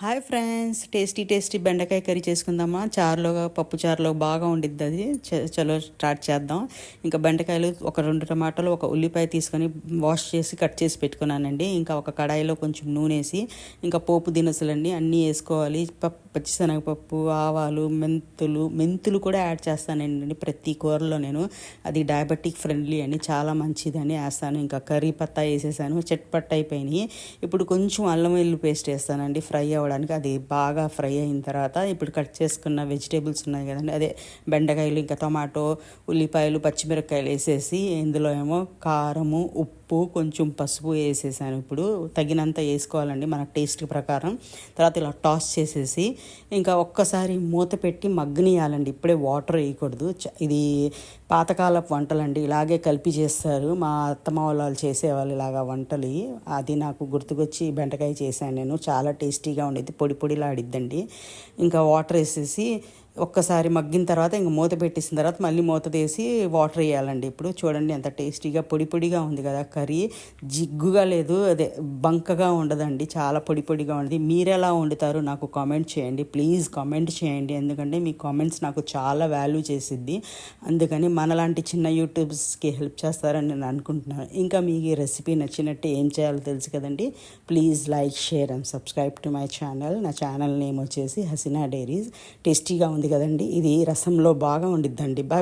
Hi friends, tasty tasty బెండకాయ curry చేసుకుందామా. చారులో పప్పు చారులో బాగా ఉండిద్ది అది. చలో స్టార్ట్ చేద్దాం. ఇంకా బెండకాయలు ఒక 2 టమాటాలు, ఒక ఉల్లిపాయ తీసుకొని వాష్ చేసి కట్ చేసి పెట్టుకున్నానండి. ఇంకా ఒక కడాయిలో కొంచెం నూనె వేసి ఇంకా పోపు దినుసులన్నీ అన్నీ వేసుకోవాలి. పచ్చిశనగపప్పు, ఆవాలు, మెంతులు కూడా యాడ్ చేస్తానండి ప్రతి కూరలో. నేను అది డయాబెటిక్ ఫ్రెండ్లీ అని, చాలా మంచిదని వేస్తాను. ఇంకా కర్రీ పత్తా వేసేసాను, చట్పట్ అయిపోయినాయి. ఇప్పుడు కొంచెం అల్లం వెల్లుల్లి పేస్ట్ వేస్తానండి ఫ్రై అవ్వడానికి. అది బాగా ఫ్రై అయిన తర్వాత ఇప్పుడు కట్ చేసుకున్న వెజిటేబుల్స్ ఉన్నాయి కదండి, అదే బెండకాయలు, ఇంకా టమాటో, ఉల్లిపాయలు, పచ్చిమిరపకాయలు వేసేసి ఇందులో ఏమో కారము, ఉప్పు, కొంచెం పసుపు వేసేసాను. ఇప్పుడు తగినంత వేసుకోవాలండి మన టేస్ట్ ప్రకారం. తర్వాత ఇలా టాస్ చేసేసి ఇంకా ఒక్కసారి మూత పెట్టి మగ్గనియాలండి. ఇప్పుడే వాటర్ వేయకూడదు. ఇది పాతకాలపు వంటలండి, ఇలాగే కలిపి చేస్తారు. మా అత్తమ్మ వాళ్ళు చేసేవాళ్ళు ఇలాగా వంటలు. అది నాకు గుర్తుకొచ్చి బెండకాయ చేశాను నేను. చాలా టేస్టీగా ఉండేది, పొడి పొడిలాడిద్దండి. ఇంకా వాటర్ వేసేసి ఒక్కసారి మగ్గిన తర్వాత ఇంక మూత పెట్టేసిన తర్వాత మళ్ళీ మూత తీసి వాటర్ వేయాలండి. ఇప్పుడు చూడండి ఎంత టేస్టీగా పొడి పొడిగా ఉంది కదా కర్రీ. జిగ్గుగా లేదు, అదే బంకగా ఉండదండి, చాలా పొడి పొడిగా ఉంది. మీరు ఎలా వండుతారు నాకు కామెంట్ చేయండి, ప్లీజ్ కామెంట్ చేయండి. ఎందుకంటే మీ కామెంట్స్ నాకు చాలా వాల్యూ చేసిద్ది. అందుకని మనలాంటి చిన్న యూట్యూబ్స్కి హెల్ప్ చేస్తారని నేను అనుకుంటున్నాను. ఇంకా మీకు ఈ రెసిపీ నచ్చినట్టు ఏం చేయాలో తెలుసు కదండి. Please like, share and subscribe to my channel. నా ఛానల్ నేమ్ వచ్చేసి హసీనా డైరీస్. టేస్టీగా ఉంది కదండి, ఇది రసంలో బాగా ఉండిద్దండి. బాయ్.